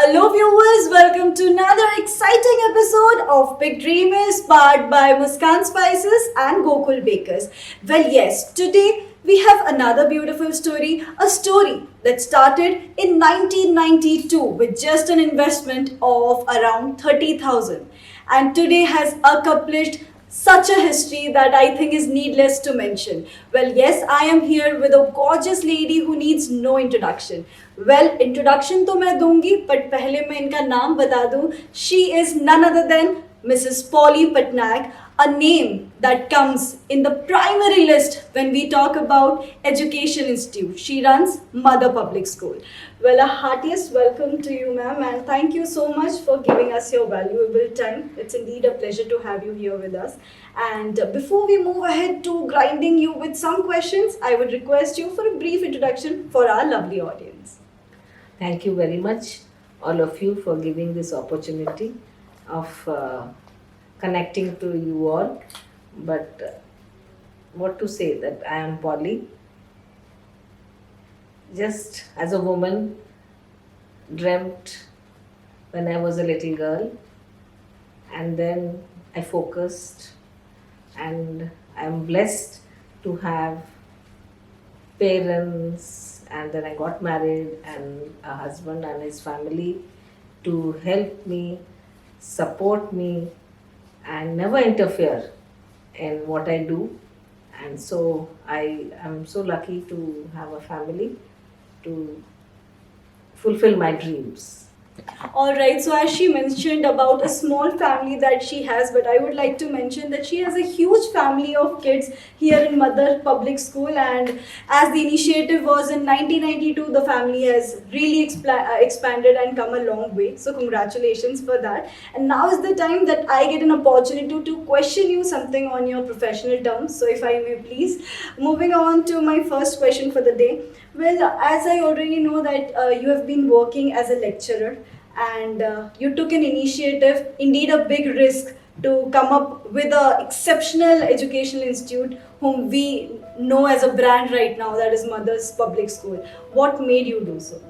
Hello, viewers. Welcome to another exciting episode of Big Dreamers, powered by Muskan Spices and Gokul Bakers. Well, yes, today we have another beautiful story, a story that started in 1992 with just an investment of around 30,000 and today has accomplished such a history that I think is needless to mention. Well, yes, I am here with a gorgeous lady who needs no introduction. Well, introduction तो मैं दूंगी, but पहले मैं इनका नाम बता दूं. She is none other than Mrs. Polly Patnaik, a name that comes in the primary list when we talk about Education Institute. She runs Mother Public School. Well, a heartiest welcome to you, ma'am, and thank you so much for giving us your valuable time. It's indeed a pleasure to have you here with us. And before we move ahead to grinding you with some questions, I would request you for a brief introduction for our lovely audience. Thank you very much, all of you, for giving this opportunity of connecting to you all. But what to say, that I am Polly. Just as a woman, dreamt when I was a little girl, and then I focused, and I am blessed to have parents, and then I got married, and a husband and his family to help me, support me, and never interfere in what I do. And so I am so lucky to have a family to fulfill my dreams. All right, so as she mentioned about a small family that she has, but I would like to mention that she has a huge family of kids here in Mother Public School. And as the initiative was in 1992, the family has really expanded and come a long way. So, congratulations for that. And now is the time that I get an opportunity to question you something on your professional terms. So, if I may please, moving on to my first question for the day. Well, as I already know that you have been working as a lecturer and you took an initiative, indeed a big risk, to come up with an exceptional educational institute whom we know as a brand right now, that is Mother's Public School. What made you do so?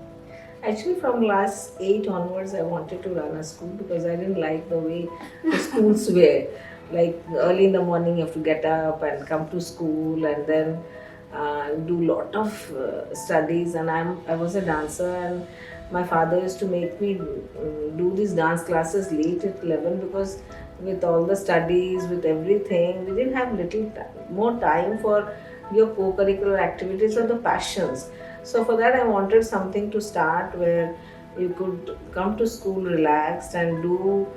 Actually, from class 8 onwards, I wanted to run a school because I didn't like the way the schools were. Like early in the morning, you have to get up and come to school, and then do lot of studies. And I was a dancer, and my father used to make me do these dance classes late at 11 because with all the studies, with everything, we didn't have more time for your co-curricular activities or the passions. So for that I wanted something to start where you could come to school relaxed and do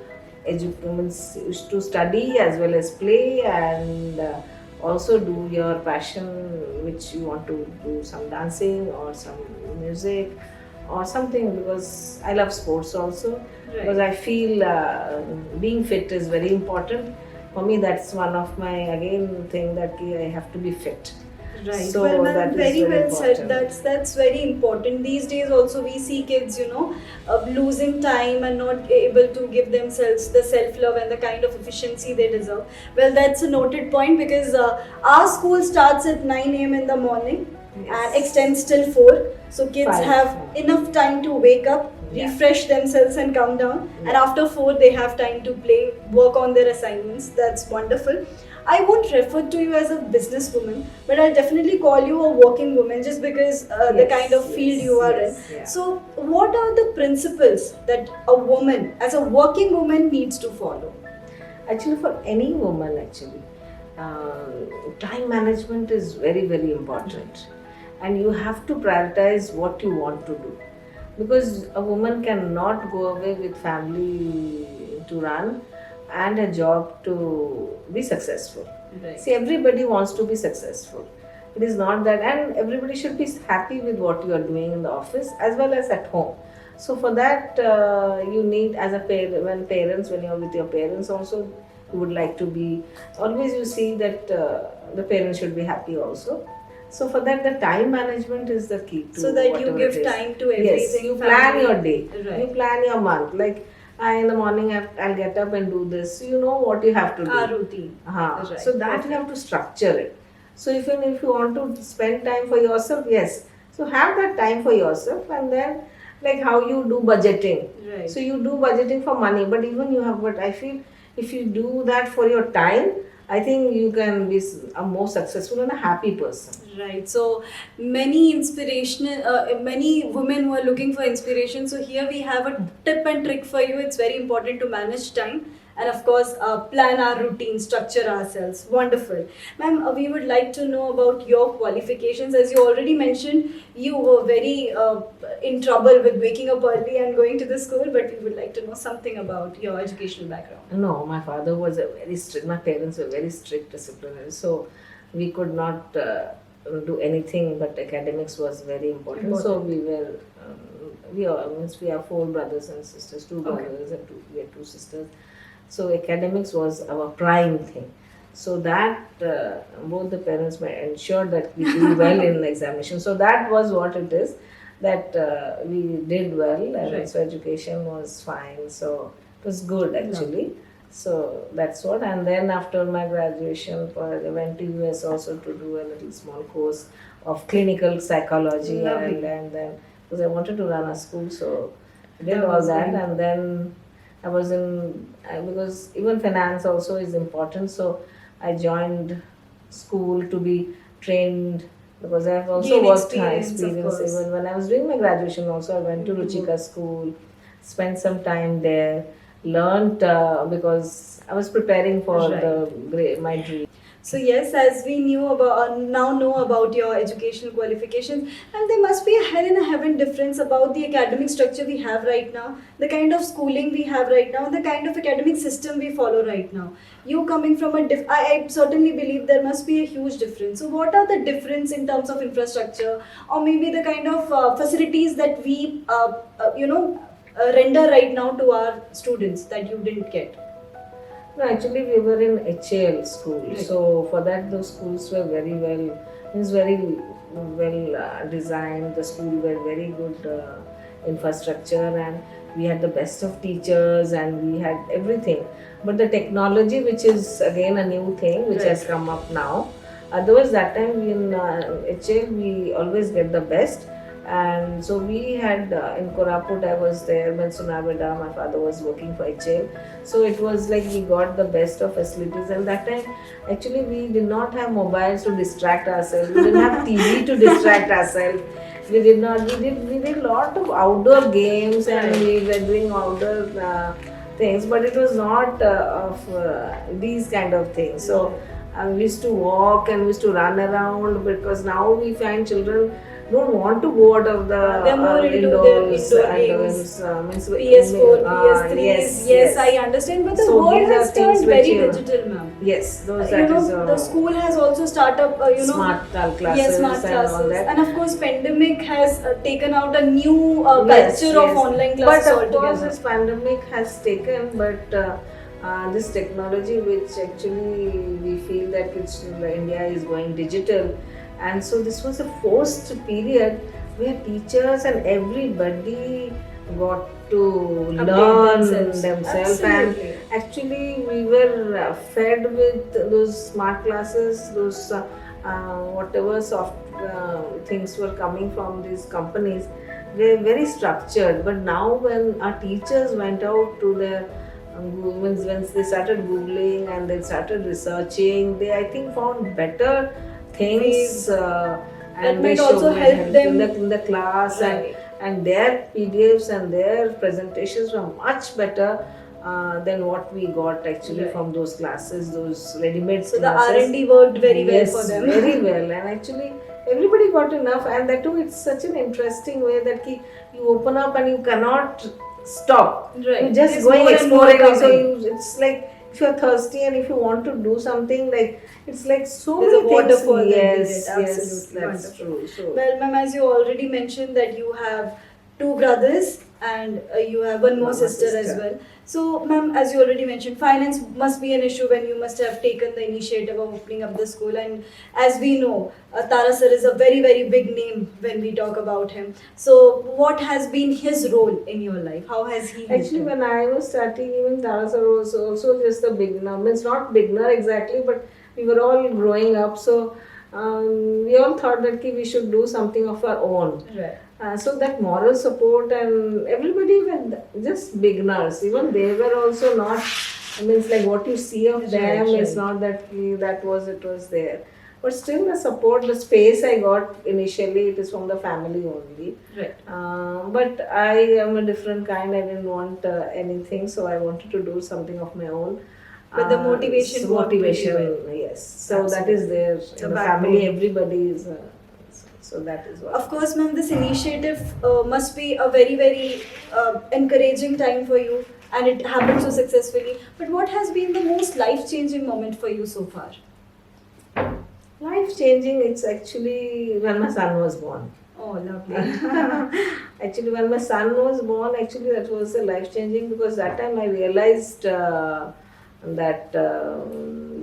to study as well as play, and also do your passion which you want to do, some dancing or some music or something, because I love sports also. Right. Because I feel being fit is very important for me. That's one of my again thing, that I have to be fit. Right. So well, ma'am, that very well important. said. That's very important. These days also we see kids, losing time and not able to give themselves the self-love and the kind of efficiency they deserve. Well, that's a noted point because our school starts at 9 a.m. in the morning. Yes. And extends till 4. So kids have enough time to wake up, refresh themselves and come down. Yeah. And after 4 they have time to play, work on their assignments. That's wonderful. I won't refer to you as a businesswoman, but I'll definitely call you a working woman just because the kind of field you are in. Yeah. So what are the principles that a woman, as a working woman, needs to follow? Actually, for any woman, time management is very, very important. And you have to prioritize what you want to do. Because a woman cannot go away with family to run and a job to be successful. Right. See, everybody wants to be successful. It is not that, and everybody should be happy with what you are doing in the office as well as at home. So for that, you need as a parent, when you're with your parents also, you would like to be always. You see that the parents should be happy also. So for that, the time management is the key to So that you whatever give it is. time to everything. Yes, you plan family. your day. Right. You plan your month. Like in the morning, I'll get up and do this. So you know what you have to do. Our routine. Uh-huh. Right. So that you have to structure it. So even if you want to spend time for yourself, yes. So have that time for yourself, and then like how you do budgeting. Right. So you do budgeting for money, but even you have. But I feel if you do that for your time, I think you can be a more successful and a happy person. Right. So many many women who are looking for inspiration. So here we have a tip and trick for you. It's very important to manage time and of course plan our routine, structure ourselves. Wonderful. Ma'am, we would like to know about your qualifications. As you already mentioned, you were very in trouble with waking up early and going to the school, but we would like to know something about your educational background. No, my father was a very strict. My parents were very strict disciplinarians, so we could not do anything. But academics was very important. So we were. We have 4 brothers and sisters, 2 brothers and we have 2 sisters. So academics was our prime thing. So that both the parents ensured that we do well in examination. So that was what it is, that we did well, and Right. so education was fine. So it was good actually. So that's what. And then after my graduation, I went to US also to do a little small course of clinical psychology, Lovely. and then because I wanted to run a school, so I did That all was that, great. and then I was in because even finance also is important. So I joined school to be trained because I've also Gain worked experience, of course. even when I was doing my graduation. Also, I went to Ruchika school, spent some time there, learned because I was preparing for Right. my dream. So yes, as we knew about now know about your educational qualifications, and there must be a hell and a heaven difference about the academic structure we have right now, the kind of schooling we have right now, the kind of academic system we follow right now. You coming from I certainly believe there must be a huge difference. So what are the difference in terms of infrastructure, or maybe the kind of facilities that we render right now to our students that you didn't get? No, actually, we were in HAL school, Right. so for that those schools were very well, designed. The school were very good infrastructure, and we had the best of teachers, and we had everything. But the technology, which is again a new thing, which has Right. come up now. Otherwise, that time in HAL we always get the best. And so we had in Koraput, I was there, when Sunaveda, my father was working for HAL. So it was like we got the best of facilities, and that time actually we did not have mobiles to distract ourselves. We didn't have TV to distract ourselves. We did not. We did a lot of outdoor games, and we were doing outdoor things, but it was not of these kind of things. So we used to walk and we used to run around, because now we find children don't want to go out of the They're more into their indoors indoor and games. means PS4, PS3, yes, yes, I understand, but the So world these are has things turned which very you- digital, ma'am. yes, those You that know, is the school has also started up, smart classes, yes, smart and all classes, that. and of course, pandemic has taken out a new Yes, culture of yes. online classes But of course, altogether. this pandemic has taken, but this technology, which actually we feel that India is going digital, and so this was a forced period where teachers and everybody got to learn themselves, and Absolutely. actually we were fed with those smart classes, those whatever soft things were coming from these companies. They're very structured, but now when our teachers went out to their when they started googling and they started researching, they I think found better things That and might they also showed help them. in the class, Right. and their PDFs and their presentations were much better than what we got actually Right. from those classes, those ready-made So the classes. R&D worked very well Yes, for them. very well, and actually everybody got enough, and that too it's such an interesting way that you open up and you cannot stop. Right. You just There's going more and more exploring, so coming. it's like if you're thirsty and if you want to do something, like it's like so There's many a things. waterfall that we Yes, get. yes, Absolutely that's wonderful. true. So Well, ma'am, as you already mentioned that you have two brothers and you have one more One more sister as sister. well. So, ma'am, as you already mentioned, finance must be an issue when you must have taken the initiative of opening up the school. And as we know, Tara sir is a very, very big name when we talk about him. So, what has been his role in your life? How has he helped actually, you? when I was starting, even Tarasar was also just a beginner. Means not beginner exactly, but we were all growing up. So we all thought that ki we should do something of our own. Right. So that moral support and everybody were just beginners. Even they were also not. I mean, it's like what you see of them Right, is right. not that that was it was there. But still, the support, the space I got initially, it is from the family only. Right. But I am a different kind. I didn't want anything, so I wanted to do something of my own. But the motivation worked really motivation, well. yes. So that is there It's a in the backbone. family. Everybody is. So that is what. Of course, ma'am, this initiative must be a very, very encouraging time for you and it happened so successfully. But what has been the most life changing moment for you so far? Life changing. It's actually when my son was born. Oh, lovely. Actually, when my son was born, actually that was a life changing because that time I realized that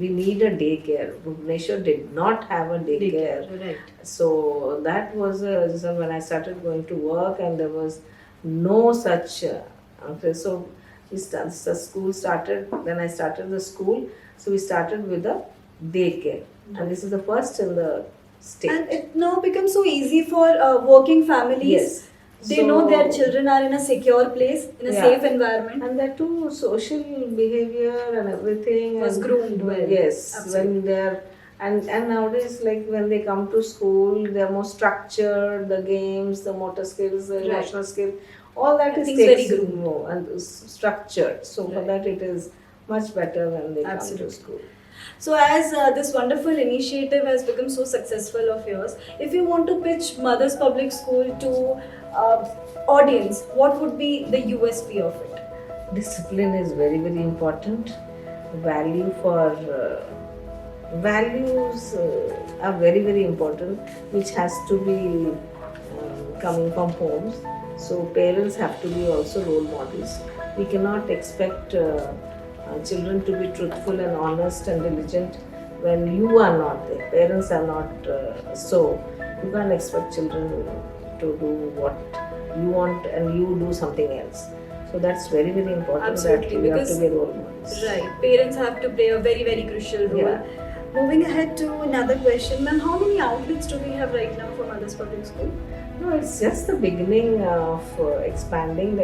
we need a daycare. Bhubaneswar did not have a daycare. Right. So that was a reason when I started going to work and there was no such. Okay, so the school started, then I started the school. So we started with a daycare. And this is the first in the state. And it now becomes so easy for working families. Yes. They So- know their children are in a secure place, in a Yeah. safe environment. And that too, social behavior and everything Was and- groomed well. Yes, Absolutely. when they're and nowadays, like when they come to school, they're more structured. The games, the motor skills, the Right. emotional skill, all that is Everything's very takes groomed. more and is structured. So for Right. that, it is much better when they come Absolutely. to school. So, as this wonderful initiative has become so successful of yours, if you want to pitch Mother's Public School to audience, what would be the USP of it? Discipline is very very important. Value for values are very very important, which has to be coming from homes. So parents have to be also role models. We cannot expect children to be truthful and honest and diligent when you are not there. Parents are not so. You can't expect children to do what you want and you do something else. So that's very very important. Absolutely, that you have because- to be role models. Right, parents have to play a very, very crucial role. Yeah. Moving ahead to another question, ma'am, how many outlets do we have right now for Mother's Public School? No, it's just the beginning of expanding.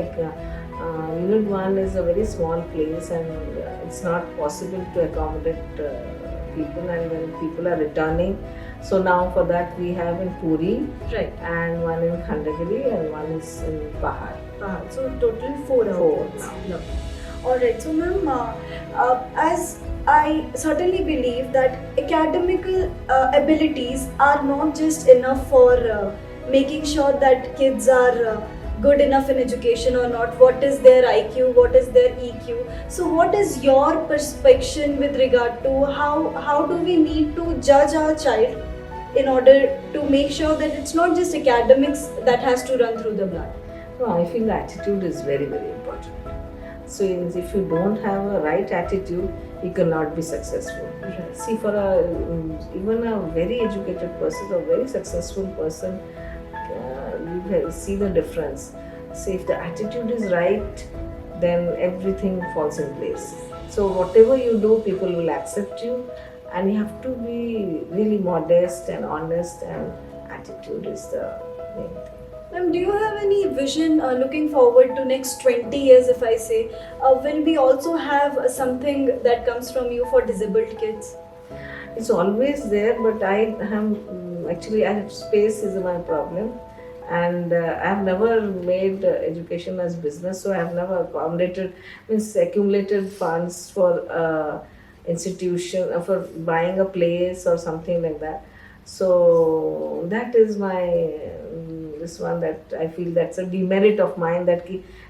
Unit 1 is a very small place and it's not possible to accommodate people, and when people are returning. So now for that we have in Puri Right. and one in Khandagiri and one is in Pahar. So total four Four. outlets. Lovely. Alright, so ma'am, as I certainly believe that academical abilities are not just enough for making sure that kids are good enough in education or not. What is their IQ? What is their EQ? So, what is your perspective with regard to how do we need to judge our child in order to make sure that it's not just academics that has to run through the blood? No, I feel attitude is very very important. So if you don't have a right attitude, you cannot be successful. Right. See, for even a very educated person, a very successful person, you see the difference. So if the attitude is right, then everything falls in place. So whatever you do, people will accept you, and you have to be really modest and honest, and attitude is the main thing. Ma'am, do you have any vision looking forward to next 20 years, if I say? Will we also have something that comes from you for disabled kids? It's always there, but I am actually I have space is my problem, and I have never made education as business, so I have never accumulated funds for institution for buying a place or something like that. So that is my this one that I feel that's a demerit of mine, that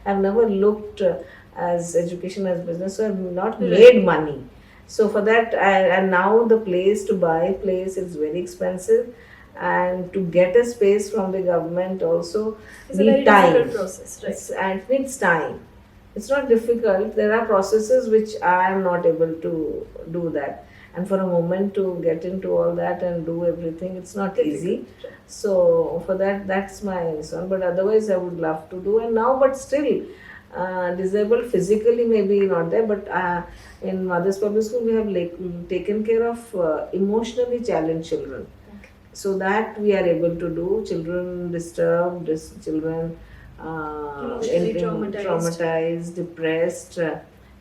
I've never looked as education as business, so I've not made money. So for that, and now the place to buy place is very expensive, and to get a space from the government also It's a very need time. difficult process, right? And it needs time. It's not difficult. There are processes which I am not able to do that. And for a moment to get into all that and do everything, it's not easy. So for that, that's my concern. But otherwise, I would love to do. And now, but still, disabled physically maybe not there. But in Mother's Public School, we have taken care of emotionally challenged children. So that we are able to do. Children disturbed, children Emotionally traumatized, depressed,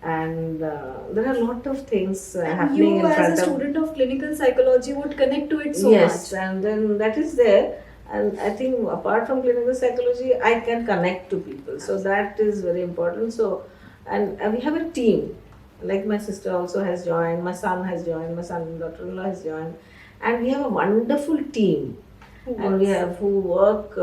and there are a lot of things And happening you, in as front a of. student of clinical psychology, would connect to it so Yes, much. and then that is there. And I think apart from clinical psychology, I can connect to people. So that is very important. So, and we have a team. Like my sister also has joined, my son has joined, my son and daughter-in-law has joined, and we have a wonderful team. And we have who work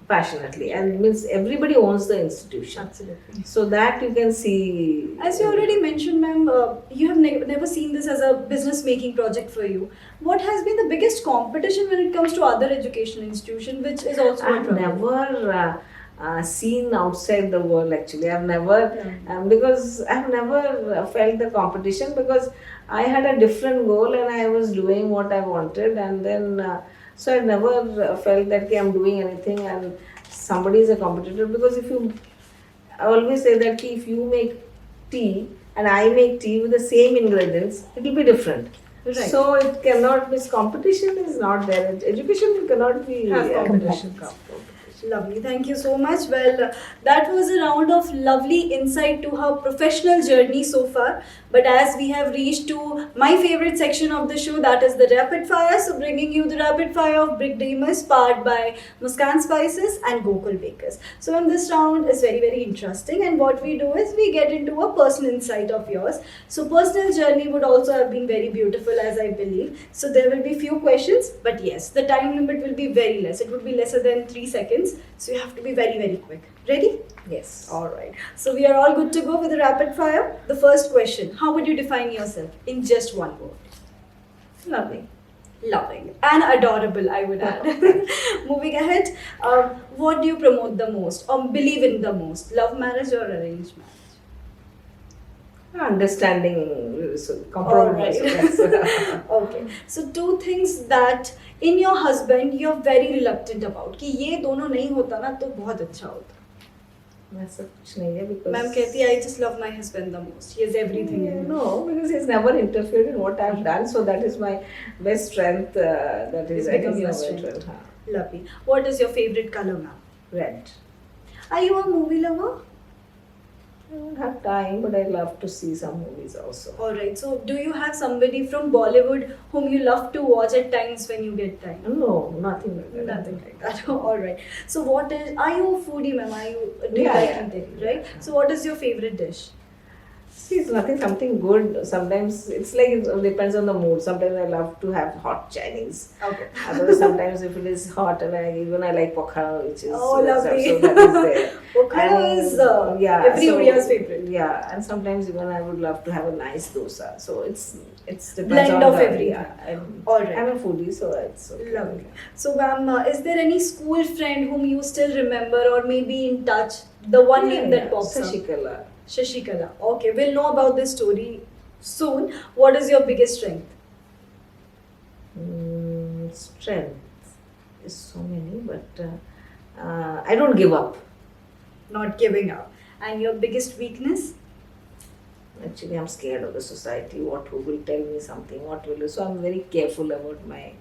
passionately, and means everybody owns the institution. Absolutely. So that you can see. As you already mentioned, ma'am, you have never seen this as a business making project for you. What has been the biggest competition when it comes to other education institution, which is also a I've problem? never seen outside the world actually. I've never, because I've never felt the competition, because I had a different goal and I was doing what I wanted, and then so I never felt that okay, I'm doing anything and somebody is a competitor. Because if you, I always say that if you make tea and I make tea with the same ingredients, it will be different. Right. So it cannot be, competition is not there. Education cannot be Have competition. Lovely, thank you so much. Well, that was a round of lovely insight to her professional journey so far. But as we have reached to my favorite section of the show, that is the rapid fire. So, bringing you the rapid fire of Big Dreamers, powered by Muskan Spices and Gokul Bakers. So, in this round is very, very interesting. And what we do is we get into a personal insight of yours. So, personal journey would also have been very beautiful, as I believe. So, there will be few questions, but yes, the time limit will be very less. It would be lesser than 3 seconds. So you have to be very, very quick. Ready? Yes. Alright. So we are all good to go with the rapid fire. The first question: how would you define yourself in just one word? Lovely. Loving. And adorable, I would add. Moving ahead, what do you promote the most or believe in the most? Love marriage or arranged marriage? Understanding, so compromise. Alright. Yes. Okay. So two things that in your husband you're very reluctant about कि ये दोनों नहीं होता ना तो बहुत अच्छा होता. ऐसा कुछ नहीं है because. Ma'am कहती है, I just love my husband the most. He has everything in him. No, because he's never interfered in what I've done, so that is my best strength. That is It's become your I think, strength. Lovely. What is your favorite color, ma'am? Red. Are you a movie lover? I don't have time, but I love to see some movies also. Alright, so do you have somebody from Bollywood whom you love to watch at times when you get time? No, nothing like that. Nothing like that. Alright. So what is, are you a foodie, ma'am? Do you Yeah, like yeah. eating, right? So what is your favorite dish? See, it's nothing, something good. Sometimes it's like it depends on the mood. Sometimes I love to have hot Chinese. Okay. Otherwise, sometimes if it is hot, and I like pokhara, which is Oh, lovely. So that is there. Pokhara is every Odia's favorite. Yeah, and sometimes even I would love to have a nice dosa. So it's depends Blend on of the, everything. Yeah, Alright. I'm a foodie, so it's okay. Lovely. So, ma'am, is there any school friend whom you still remember or maybe in touch? The one name that pops up. Shashikala. Shashikala. Okay, we'll know about this story soon. What is your biggest strength? Strength is so many, but I don't give up. Not giving up. And your biggest weakness? Actually, I'm scared of the society. Who will tell me something? What will? So I'm very careful about my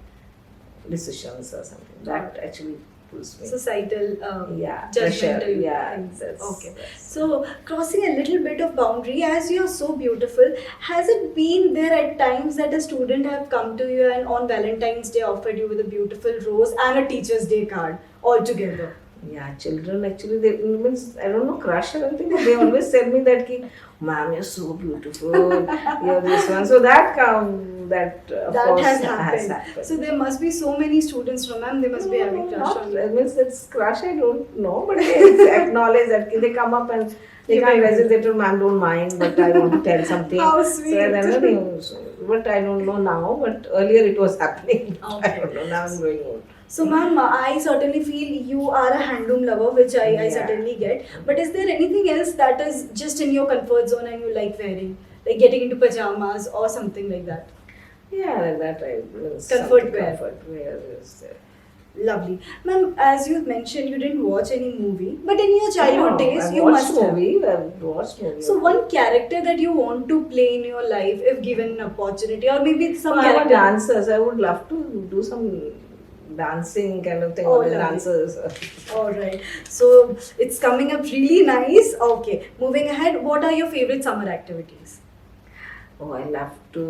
decisions or something. That actually pulls me. Societal Yeah, judgmental pressure. Yeah, things. that's- Okay. So, crossing a little bit of boundary, as you're so beautiful, has it been there at times that a student have come to you and on Valentine's Day offered you with a beautiful rose and a Teacher's Day card all together? Yeah, children actually, they means I don't know, crush or anything, but they always tell me that ki, ma'am, you're so beautiful, you're this one. So that of That course has has happened. happened. So there must be so many students from ma'am. They must be having crush Not, on you. I means it's crush, I don't know, but they acknowledge that they come up and they You can't make resist. They told, ma'am, don't mind, but I want to tell something. How So sweet. then but I don't know now, but earlier it was happening. I Okay. don't know, now I'm growing old. So, ma'am, I certainly feel you are a handloom lover, which I Yeah. certainly get. But is there anything else that is just in your comfort zone and you like wearing? Like getting into pajamas or something like that? Yeah, like that I Comfort wear. Comfort wear is there. Lovely. Ma'am, as you mentioned, you didn't watch any movie. But in your childhood days, I've you watched must have. movie. I've watched movie. So, one character that you want to play in your life if given an opportunity, or maybe some I'm a character. dancer, so I would love to do some dancing kind of thing Oh, with the lovely. dancers. Alright, so it's coming up really nice. Okay, moving ahead, what are your favorite summer activities? Oh, I love to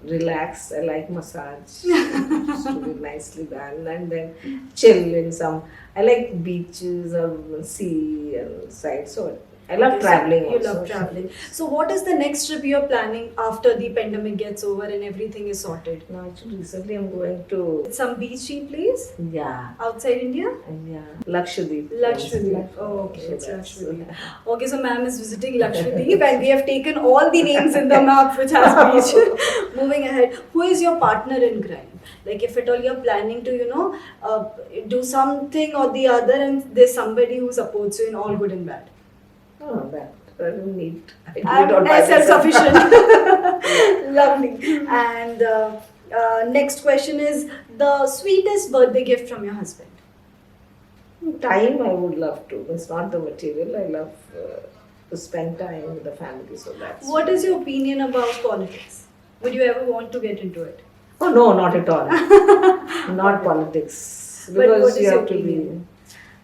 relax. I like massage. Just to be nicely done and then chill in some. I like beaches or sea and side. So I love Okay, so traveling. You also. love traveling. So, what is the next trip you're planning after the pandemic gets over and everything is sorted? No, actually, recently I'm going to Some beachy place yeah, outside India? Lakshadweep. Lakshadweep. Oh, okay, So it's that's- Lakshadweep. Okay, so ma'am is visiting Lakshadweep and we have taken all the names in the map which has beach. Moving ahead, who is your partner in crime? Like if at all you're planning to, do something or the other and there's somebody who supports you in all good and bad. Oh, that I don't need. I do it I'm all by myself. self-sufficient. Lovely. And next question is the sweetest birthday gift from your husband. Time I would love to. It's not the material. I love to spend time with the family. So that's. What is your opinion about politics? Would you ever want to get into it? Oh no, not at all. Not politics. But what Because is you your have to be. opinion?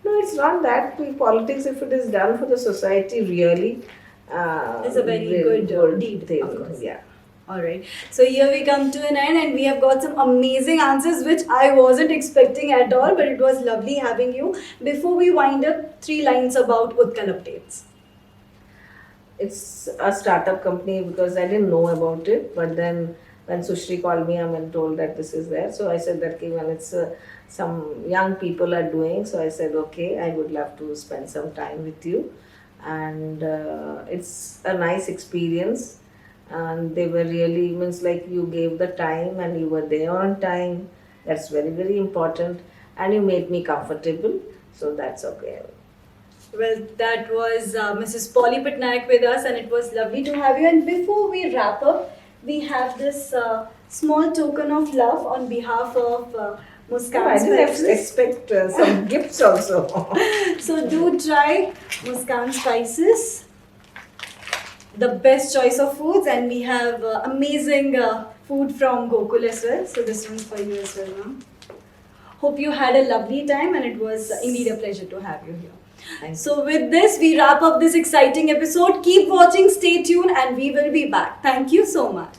No, it's not that. Politics, if it is done for the society, really. It's a very good, deed, thing. of course. Yeah. Alright, so here we come to an end and we have got some amazing answers which I wasn't expecting at all, but it was lovely having you. Before we wind up, 3 lines about Utkal Updates. It's a startup company because I didn't know about it, but then when Sushri called me and told that this is there, so I said that okay, well, it's some young people are doing, so I said okay, I would love to spend some time with you, and it's a nice experience, and they were really means like you gave the time and you were there on time. That's very very important, and you made me comfortable, so that's okay. Well, that was Mrs. Polly Patnaik with us and it was lovely to have you. And before we wrap up, we have this small token of love on behalf of Muskan I didn't Spices. expect some gifts also. So do try Muskan Spices, the best choice of foods, and we have amazing food from Gokul as well. So this one's for you as well, ma'am. Hope you had a lovely time and it was indeed a pleasure to have you here. Thank you. So with this, we wrap up this exciting episode. Keep watching, stay tuned, and we will be back. Thank you so much.